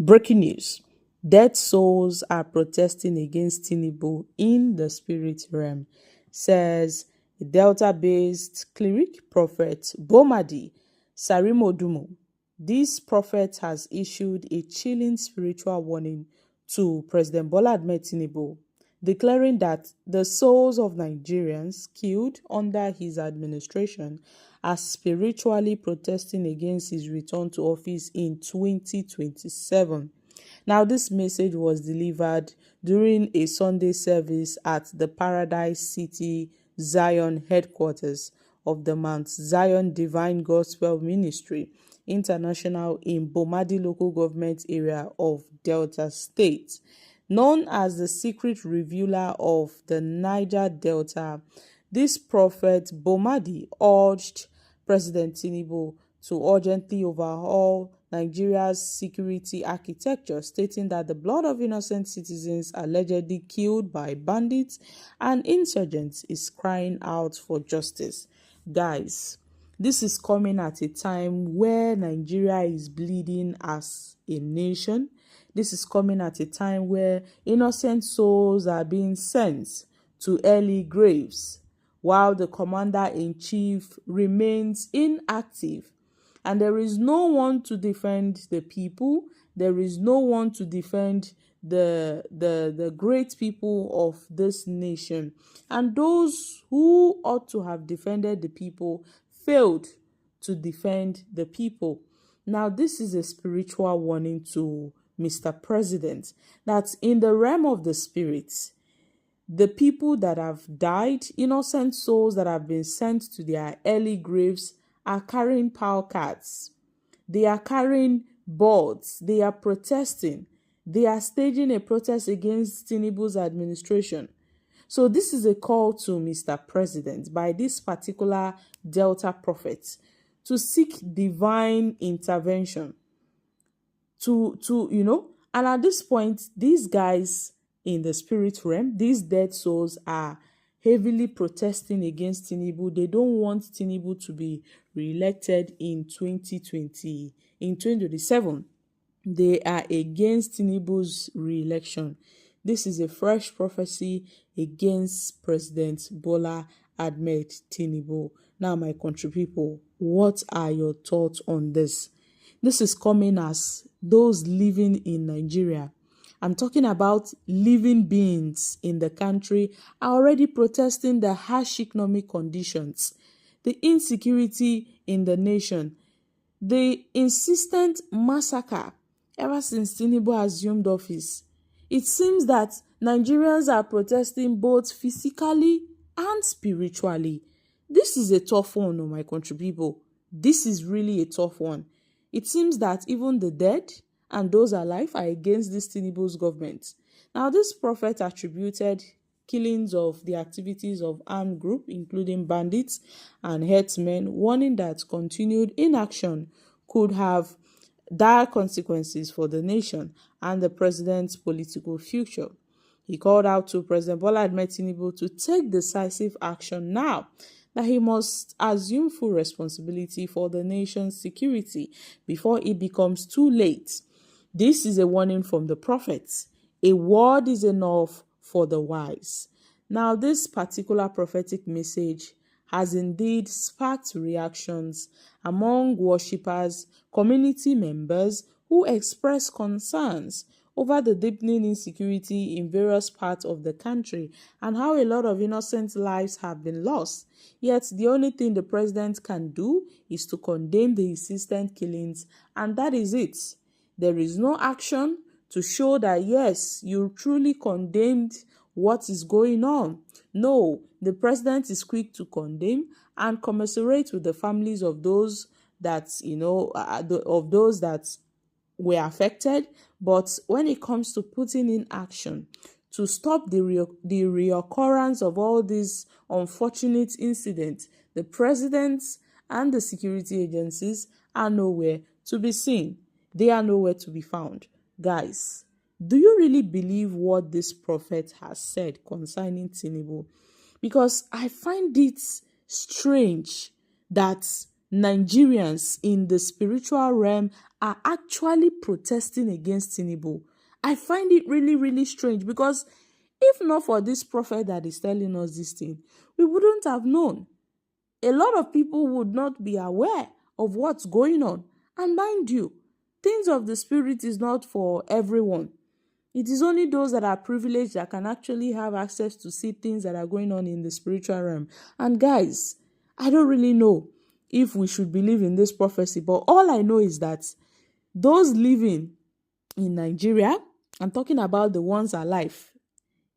Breaking news. Dead souls are protesting against Tiñubu in the spirit realm, says a Delta-based cleric prophet Bomadi Sarimodumo. This prophet has issued a chilling spiritual warning to President Bola Ahmed Tinubu, declaring that the souls of Nigerians killed under his administration are spiritually protesting against his return to office in 2027. Now, this message was delivered during a Sunday service at the Paradise City Zion headquarters of the Mount Zion Divine Gospel Ministry International in Bomadi local government area of Delta State. Known as the secret revealer of the Niger Delta, this prophet Bomadi urged President Tinubu to urgently overhaul Nigeria's security architecture, stating that the blood of innocent citizens allegedly killed by bandits and insurgents is crying out for justice. Guys, this is coming at a time where Nigeria is bleeding as a nation. This is coming at a time where innocent souls are being sent to early graves, while the commander-in-chief remains inactive. And there is no one to defend the people. There is no one to defend the great people of this nation. And those who ought to have defended the people failed to defend the people. Now, this is a spiritual warning to Mr. President, that in the realm of the spirits, the people that have died, innocent souls that have been sent to their early graves, are carrying power cards. They are carrying boards. They are protesting. They are staging a protest against Tinubu's administration. So this is a call to Mr. President by this particular Delta prophet to seek divine intervention. And at this point, these guys in the spirit realm, these dead souls are heavily protesting against Tinubu. They don't want Tinubu to be re-elected in 2027. They are against Tinubu's re-election. This is a fresh prophecy against President Bola Ahmed Tinubu. Now, my country people, what are your thoughts on this? This is coming as those living in Nigeria. I'm talking about living beings in the country are already protesting the harsh economic conditions, the insecurity in the nation, the insistent massacre ever since Tinubu assumed office. It seems that Nigerians are protesting both physically and spiritually. This is a tough one, oh my country people. This is really a tough one. It seems that even the dead and those alive are against this Tinubu's government. Now, this prophet attributed killings of the activities of armed group, including bandits and herdsmen, warning that continued inaction could have dire consequences for the nation and the president's political future. He called out to President Bola Ahmed Tinubu to take decisive action now, that he must assume full responsibility for the nation's security before it becomes too late. This is a warning from the prophets. A word is enough for the wise. Now, this particular prophetic message has indeed sparked reactions among worshippers, community members who express concerns over the deepening insecurity in various parts of the country and how a lot of innocent lives have been lost. Yet, the only thing the president can do is to condemn the insistent killings, and that is it. There is no action to show that, yes, you truly condemned what is going on. No, the president is quick to condemn and commiserate with the families of those that, of those that were affected. But when it comes to putting in action to stop the reoccurrence of all these unfortunate incidents, the president and the security agencies are nowhere to be seen. They are nowhere to be found. Guys, do you really believe what this prophet has said concerning Tinubu? Because I find it strange that Nigerians in the spiritual realm are actually protesting against Tinubu. I find it really, really strange, because if not for this prophet that is telling us this thing, we wouldn't have known. A lot of people would not be aware of what's going on. And mind you, things of the spirit is not for everyone. It is only those that are privileged that can actually have access to see things that are going on in the spiritual realm. And guys, I don't really know if we should believe in this prophecy, but all I know is that those living in Nigeria, I'm talking about the ones alive,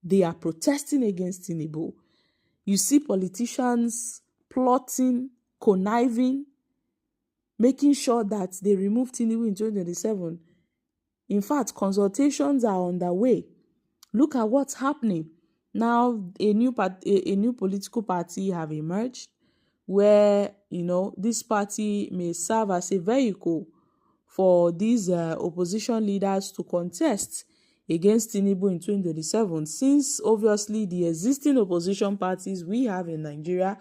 they are protesting against Tinubu. You see politicians plotting, conniving, making sure that they remove Tinubu in 2027. In fact, consultations are underway. Look at what's happening. Now, a new political party have emerged where, this party may serve as a vehicle for these opposition leaders to contest against Tinubu in 2027, since obviously the existing opposition parties we have in Nigeria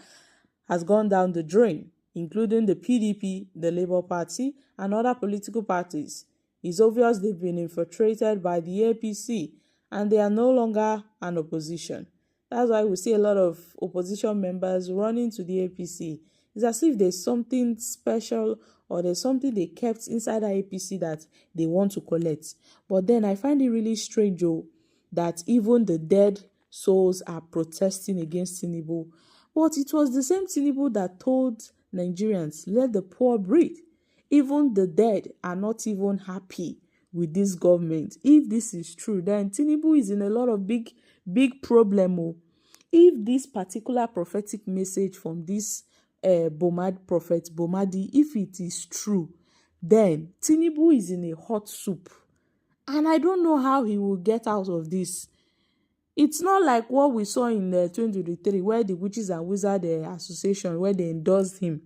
has gone down the drain, including the PDP, the Labour Party, and other political parties. It's obvious they've been infiltrated by the APC, and they are no longer an opposition. That's why we see a lot of opposition members running to the APC. It's as if there's something special or there's something they kept inside the APC that they want to collect. But then I find it really strange, that even the dead souls are protesting against Tinubu. But it was the same Tinubu that told Nigerians, let the poor breathe. Even the dead are not even happy with this government. If this is true, then Tinubu is in a lot of big problem. If this particular prophetic message from this prophet Bomadi, if it is true, then Tinubu is in a hot soup. And I don't know how he will get out of this. It's not like what we saw in 2023, where the Witches and Wizards Association, where they endorsed him.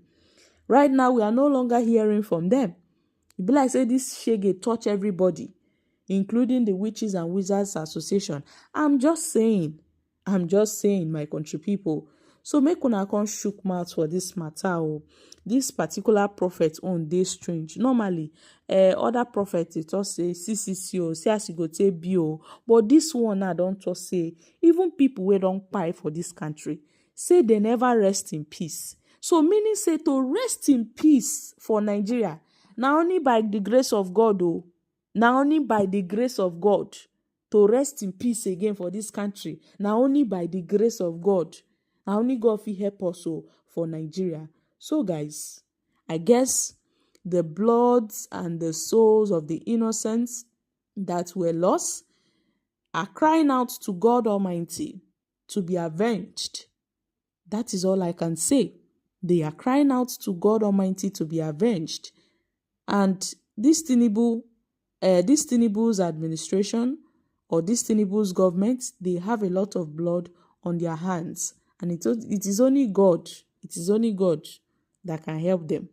Right now, we are no longer hearing from them. It be like say this shege touch everybody, including the Witches and Wizards Association. I'm just saying, my country people. So make una come shook mouth for this matter. This particular prophet on dey strange. Normally, other prophets they just say CCC, say as you go take bio. But this one I don't just say, even people wey don kpai for this country say they never rest in peace. So meaning say to rest in peace for Nigeria, na only by the grace of God, na only by the grace of God to rest in peace again for this country. Na only by the grace of God. Na only God fit help us for Nigeria. So guys, I guess the bloods and the souls of the innocents that were lost are crying out to God Almighty to be avenged. That is all I can say. They are crying out to God Almighty to be avenged. And this Tinubu's administration or this Tinubu's government, they have a lot of blood on their hands. And it is only God that can help them,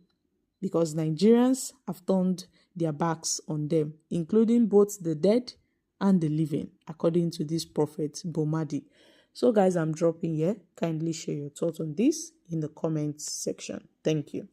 because Nigerians have turned their backs on them, including both the dead and the living, according to this prophet Bomadi. So guys, I'm dropping here. Kindly share your thoughts on this in the comments section. Thank you.